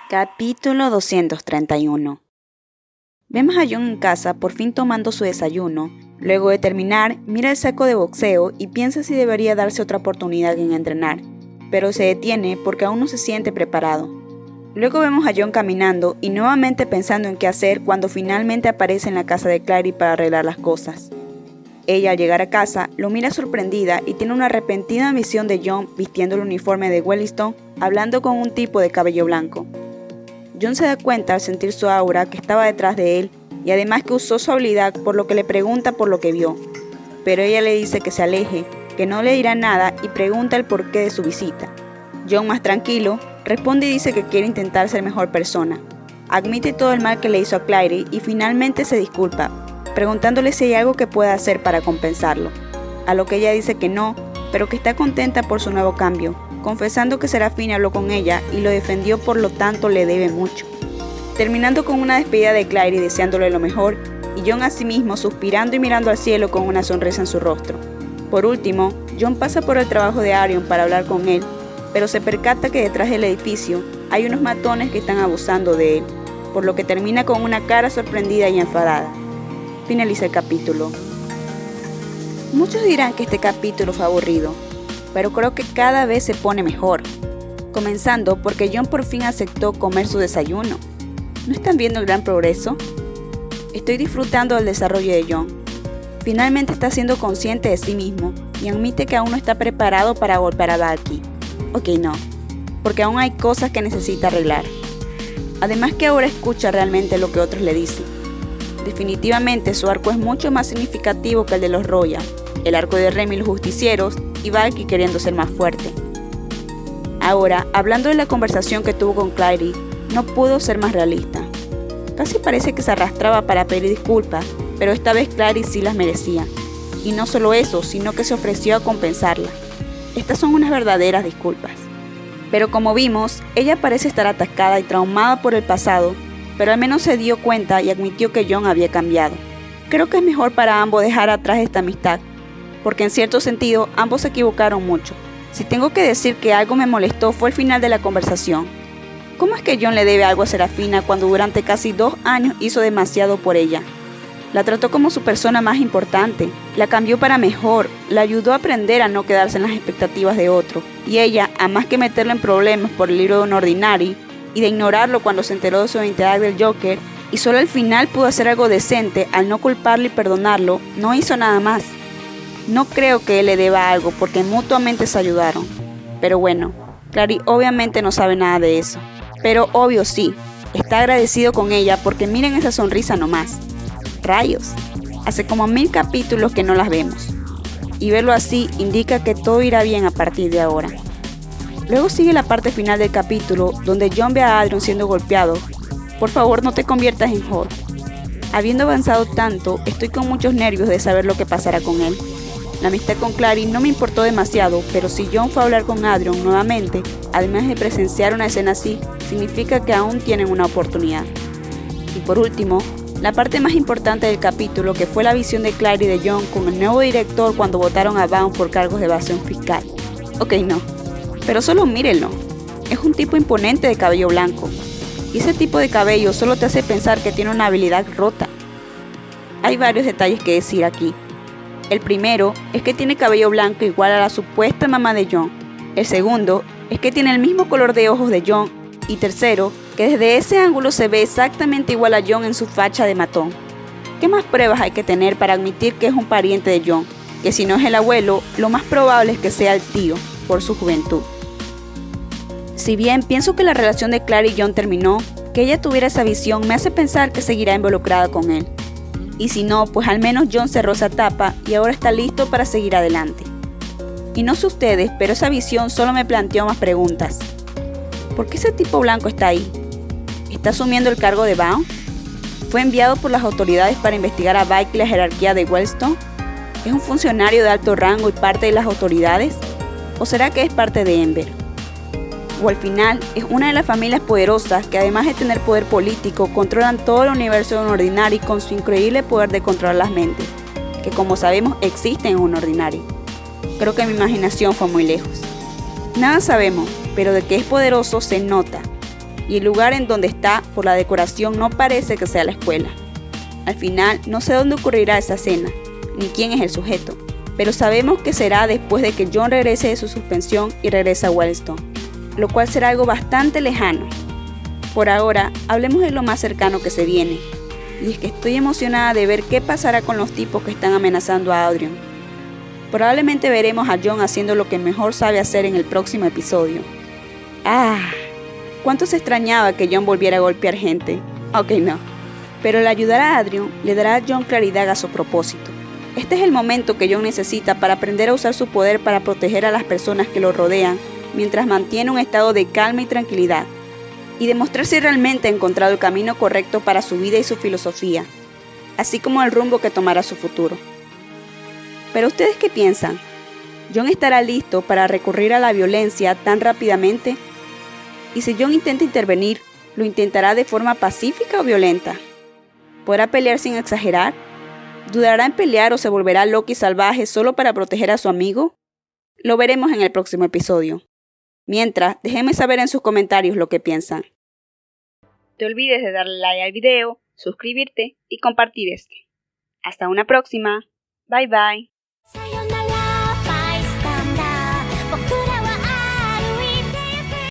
Capítulo 231. Vemos a Jon en casa por fin tomando su desayuno. Luego de terminar, mira el saco de boxeo y piensa si debería darse otra oportunidad en entrenar, pero se detiene porque aún no se siente preparado. Luego vemos a Jon caminando y nuevamente pensando en qué hacer cuando finalmente aparece en la casa de Clary para arreglar las cosas. Ella, al llegar a casa, lo mira sorprendida y tiene una repentina visión de Jon vistiendo el uniforme de Wellington, hablando con un tipo de cabello blanco. Jon se da cuenta al sentir su aura que estaba detrás de él y además que usó su habilidad, por lo que le pregunta por lo que vio. Pero ella le dice que se aleje, que no le dirá nada y pregunta el porqué de su visita. Jon, más tranquilo, responde y dice que quiere intentar ser mejor persona. Admite todo el mal que le hizo a Clary y finalmente se disculpa, preguntándole si hay algo que pueda hacer para compensarlo. A lo que ella dice que no, pero que está contenta por su nuevo cambio, confesando que Serafina habló con ella y lo defendió, por lo tanto le debe mucho. Terminando con una despedida de Clary deseándole lo mejor, y Jon asimismo suspirando y mirando al cielo con una sonrisa en su rostro. Por último, Jon pasa por el trabajo de Arion para hablar con él, pero se percata que detrás del edificio hay unos matones que están abusando de él, por lo que termina con una cara sorprendida y enfadada. Finaliza el capítulo. Muchos dirán que este capítulo fue aburrido, pero creo que cada vez se pone mejor. Comenzando porque Jon por fin aceptó comer su desayuno. ¿No están viendo el gran progreso? Estoy disfrutando del desarrollo de Jon. Finalmente está siendo consciente de sí mismo y admite que aún no está preparado para golpear a Valky. Ok, no, porque aún hay cosas que necesita arreglar. Además que ahora escucha realmente lo que otros le dicen. Definitivamente su arco es mucho más significativo que el de los Royal, el arco de Remy y los justicieros y Valky queriendo ser más fuerte. Ahora, hablando de la conversación que tuvo con Clary, no pudo ser más realista. Casi parece que se arrastraba para pedir disculpas, pero esta vez Clary sí las merecía. Y no solo eso, sino que se ofreció a compensarla. Estas son unas verdaderas disculpas. Pero como vimos, ella parece estar atascada y traumada por el pasado, pero al menos se dio cuenta y admitió que Jon había cambiado. Creo que es mejor para ambos dejar atrás esta amistad, porque en cierto sentido ambos se equivocaron mucho. Si tengo que decir que algo me molestó fue el final de la conversación. ¿Cómo es que Jon le debe algo a Serafina cuando durante casi 2 años hizo demasiado por ella? La trató como su persona más importante, la cambió para mejor, la ayudó a aprender a no quedarse en las expectativas de otro, y ella, a más que meterlo en problemas por el libro de un ordinario y de ignorarlo cuando se enteró de su identidad del Joker, y solo al final pudo hacer algo decente al no culparlo y perdonarlo, no hizo nada más. No creo que él le deba algo porque mutuamente se ayudaron. Pero bueno, Clary obviamente no sabe nada de eso. Pero obvio sí, está agradecido con ella porque miren esa sonrisa nomás. Rayos, hace como 1000 capítulos que no las vemos. Y verlo así indica que todo irá bien a partir de ahora. Luego sigue la parte final del capítulo donde Jon ve a Adrian siendo golpeado. Por favor, no te conviertas en Horde. Habiendo avanzado tanto, estoy con muchos nervios de saber lo que pasará con él. La amistad con Clary no me importó demasiado, pero si Jon fue a hablar con Adrian nuevamente, además de presenciar una escena así, significa que aún tienen una oportunidad. Y por último, la parte más importante del capítulo, que fue la visión de Clary y de Jon con el nuevo director cuando votaron a Vaughn por cargos de evasión fiscal. Ok, no, pero solo mírenlo. Es un tipo imponente de cabello blanco. Y ese tipo de cabello solo te hace pensar que tiene una habilidad rota. Hay varios detalles que decir aquí. El primero es que tiene cabello blanco igual a la supuesta mamá de Jon. El segundo es que tiene el mismo color de ojos de Jon. Y tercero, que desde ese ángulo se ve exactamente igual a Jon en su facha de matón. ¿Qué más pruebas hay que tener para admitir que es un pariente de Jon? Que si no es el abuelo, lo más probable es que sea el tío, por su juventud. Si bien pienso que la relación de Clary y Jon terminó, que ella tuviera esa visión me hace pensar que seguirá involucrada con él. Y si no, pues al menos Jon cerró esa etapa y ahora está listo para seguir adelante. Y no sé ustedes, pero esa visión solo me planteó más preguntas. ¿Por qué ese tipo blanco está ahí? ¿Está asumiendo el cargo de Vaughn? ¿Fue enviado por las autoridades para investigar a Valky y la jerarquía de Wellstone? ¿Es un funcionario de alto rango y parte de las autoridades? ¿O será que es parte de Ember? ¿O al final es una de las familias poderosas que además de tener poder político controlan todo el universo de un ordinario con su increíble poder de controlar las mentes, que como sabemos existe en un ordinario? Creo que mi imaginación fue muy lejos. Nada sabemos, pero de que es poderoso se nota. y el lugar en donde está por la decoración no parece que sea la escuela. Al final no sé dónde ocurrirá esa escena, ni quién es el sujeto, pero sabemos que será después de que John regrese de su suspensión y regrese a Wellstone, lo cual será algo bastante lejano. Por ahora, hablemos de lo más cercano que se viene, y es que estoy emocionada de ver qué pasará con los tipos que están amenazando a Adrian. Probablemente veremos a John haciendo lo que mejor sabe hacer en el próximo episodio. Cuánto se extrañaba que John volviera a golpear gente. Ok, no. Pero el ayudar a Adrian le dará a John claridad a su propósito. Este es el momento que John necesita para aprender a usar su poder para proteger a las personas que lo rodean, mientras mantiene un estado de calma y tranquilidad, y demostrar si realmente ha encontrado el camino correcto para su vida y su filosofía, así como el rumbo que tomará su futuro. ¿Pero ustedes qué piensan? ¿John estará listo para recurrir a la violencia tan rápidamente? Y si John intenta intervenir, ¿lo intentará de forma pacífica o violenta? ¿Podrá pelear sin exagerar? ¿Dudará en pelear o se volverá loco y salvaje solo para proteger a su amigo? Lo veremos en el próximo episodio. Mientras, déjenme saber en sus comentarios lo que piensan. No te olvides de darle like al video, suscribirte y compartir este. Hasta una próxima. Bye bye.